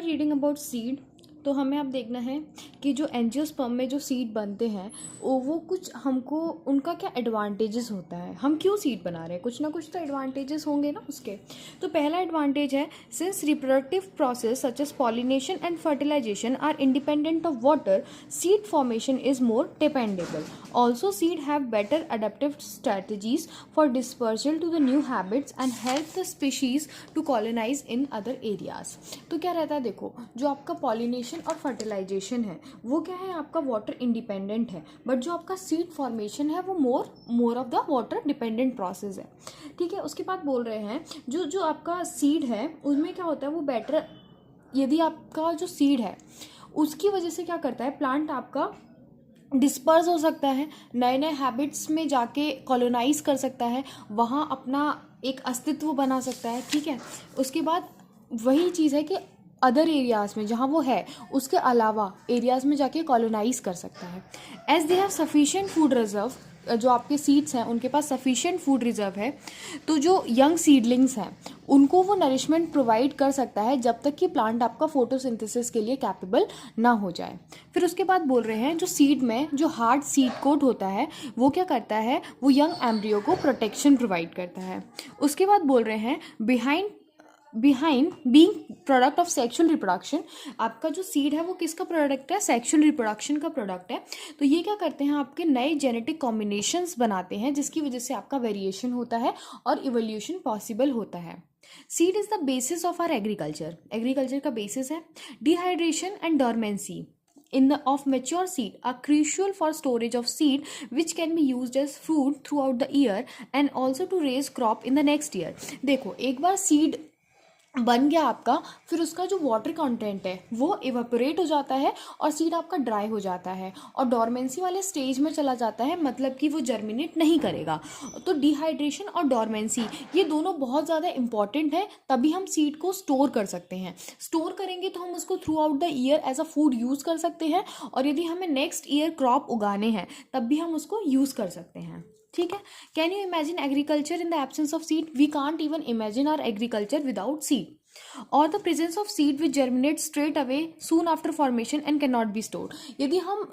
Reading about seed, तो हमें अब देखना है कि जो एंजियोस्पर्म में जो सीड बनते हैं वो कुछ हमको उनका क्या एडवांटेजेस होता है, हम क्यों सीड बना रहे हैं, कुछ ना कुछ तो एडवांटेजेस होंगे ना उसके। तो पहला एडवांटेज है, since reproductive process such as pollination and fertilisation are independent of water, seed formation is more dependable. Also, seed have better adaptive strategies for dispersal to the new habits and help the species to colonize in other areas. तो क्या रहता है, देखो जो आपका pollination और fertilisation है वो क्या है, आपका वाटर इंडिपेंडेंट है, बट जो आपका सीड फॉर्मेशन है वो more of the water dependent process है. ठीक है. उसके बाद बोल रहे हैं जो आपका सीड है उसमें क्या होता है, वो बेटर, यदि आपका जो सीड है उसकी वजह से क्या करता है, प्लांट आपका डिस्पर्स हो सकता है, नए नए हैबिट्स में जाके कॉलोनाइज कर सकता है, वहाँ अपना एक अस्तित्व बना सकता है. ठीक है. उसके बाद वही चीज़ है कि अदर एरियाज़ में जहाँ वो है उसके अलावा एरियाज़ में जाके कॉलोनाइज कर सकता है. As they have sufficient food reserve, जो आपके सीड्स हैं उनके पास सफिशिएंट फूड रिजर्व है, तो जो यंग सीडलिंग्स हैं उनको वो नरिशमेंट प्रोवाइड कर सकता है जब तक कि प्लांट आपका फोटोसिंथेसिस के लिए कैपेबल ना हो जाए. फिर उसके बाद बोल रहे हैं जो सीड में जो हार्ड सीड कोट होता है वो क्या करता है, वो यंग एम्ब्रियो को प्रोटेक्शन प्रोवाइड करता है. उसके बाद बोल रहे हैं behind being product of sexual reproduction, आपका जो सीड है वो किसका प्रोडक्ट है, सेक्सुअल रिप्रोडक्शन का प्रोडक्ट है. तो ये क्या करते हैं, आपके नए जेनेटिक कॉम्बिनेशंस बनाते हैं जिसकी वजह से आपका वेरिएशन होता है और इवोल्यूशन पॉसिबल होता है. Seed is the basis of our agriculture का बेसिस है. Dehydration and dormancy of mature seed are crucial for storage of seed which can be used as food throughout the year and also to raise crop in the next year. देखो एक बार seed बन गया आपका, फिर उसका जो water content है वो इवेपोरेट हो जाता है और सीड आपका ड्राई हो जाता है और डॉर्मेंसी वाले स्टेज में चला जाता है, मतलब कि वो जर्मिनेट नहीं करेगा. तो डिहाइड्रेशन और डॉर्मेंसी ये दोनों बहुत ज़्यादा इंपॉर्टेंट है, तभी हम सीड को स्टोर कर सकते हैं. स्टोर करेंगे तो हम उसको throughout the year as a food use कर सकते हैं, और यदि हमें नेक्स्ट ईयर क्रॉप उगाने हैं तब भी हम उसको यूज़ कर सकते हैं. ठीक है. Can you imagine agriculture in the absence of seed? We can't even imagine our agriculture without seed. और the presence of seed which germinate straight away soon after formation and cannot be stored. यदि हम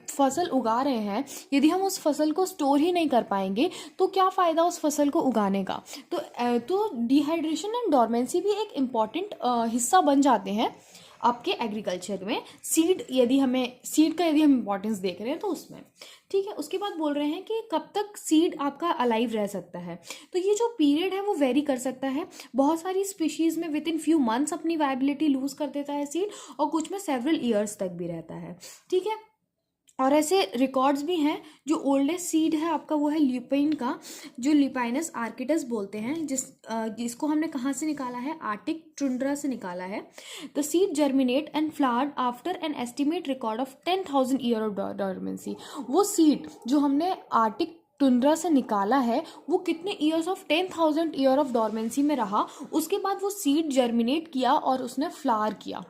फसल उगा रहे हैं, यदि हम उस फसल को स्टोर ही नहीं कर पाएंगे तो क्या फ़ायदा उस फसल को उगाने का. तो डिहाइड्रेशन एंड डॉर्मेंसी भी एक इम्पॉर्टेंट हिस्सा बन जाते हैं आपके एग्रीकल्चर में. सीड का यदि हम इम्पोर्टेंस देख रहे हैं तो उसमें. ठीक है. उसके बाद बोल रहे हैं कि कब तक सीड आपका अलाइव रह सकता है. तो ये जो पीरियड है वो वेरी कर सकता है. बहुत सारी स्पीशीज़ में विद इन फ्यू मंथ्स अपनी वायबिलिटी लूज कर देता है सीड, और कुछ में सेवरल ईयर्स तक भी रहता है. ठीक है. और ऐसे रिकॉर्ड्स भी हैं. जो ओल्डेस्ट सीड है आपका वो है ल्यूपिन का, जो ल्यूपिनस आर्किडस बोलते हैं, जिसको हमने कहाँ से निकाला है, आर्टिक टुंड्रा से निकाला है. The seed germinate and flowered after an estimate record of 10,000 year of dormancy. वो सीड जो हमने आर्टिक टुंड्रा से निकाला है वो कितने years of 10,000 year of dormancy में रहा, उसके बाद वो सीड जर्मिनेट किया और उसने फ्लावर किया.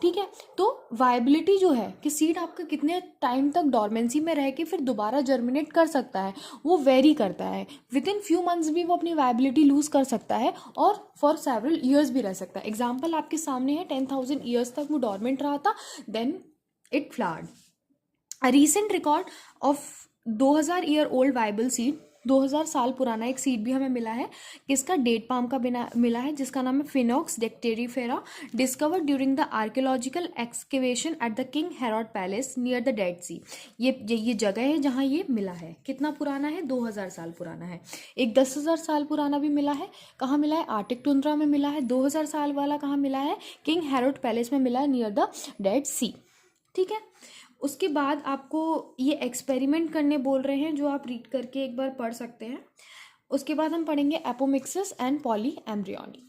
ठीक है. तो वायबिलिटी जो है कि सीड आपका कितने टाइम तक डॉर्मेंसी में रह के फिर दोबारा जर्मिनेट कर सकता है वो वेरी करता है. विद इन फ्यू मंथ्स भी वो अपनी वायबिलिटी लूज कर सकता है और फॉर सेवरल ईयर्स भी रह सकता है. एग्जाम्पल आपके सामने है, 10,000 ईयर्स तक वो डॉर्मेंट रहा था, then it flowered. A recent record of 2000 year old viable seed, 2000 साल पुराना एक सीड भी हमें मिला है, किसका, डेट पाम का मिला है, जिसका नाम है Phoenix dactylifera, discovered during the archaeological excavation at the King Herod palace near the Dead Sea. ये जगह है जहाँ ये मिला है. कितना पुराना है, 2000 साल पुराना है. एक 10,000 साल पुराना भी मिला है. कहाँ मिला है, आर्टिक टुंड्रा में मिला है. 2000 साल वाला कहाँ मिला है, किंग हेरोड पैलेस में मिला है नियर द डेड सी. ठीक है. उसके बाद आपको ये एक्सपेरिमेंट करने बोल रहे हैं जो आप रीड करके एक बार पढ़ सकते हैं. उसके बाद हम पढ़ेंगे एपोमिक्सिस एंड पॉली एम्ब्रियोनी.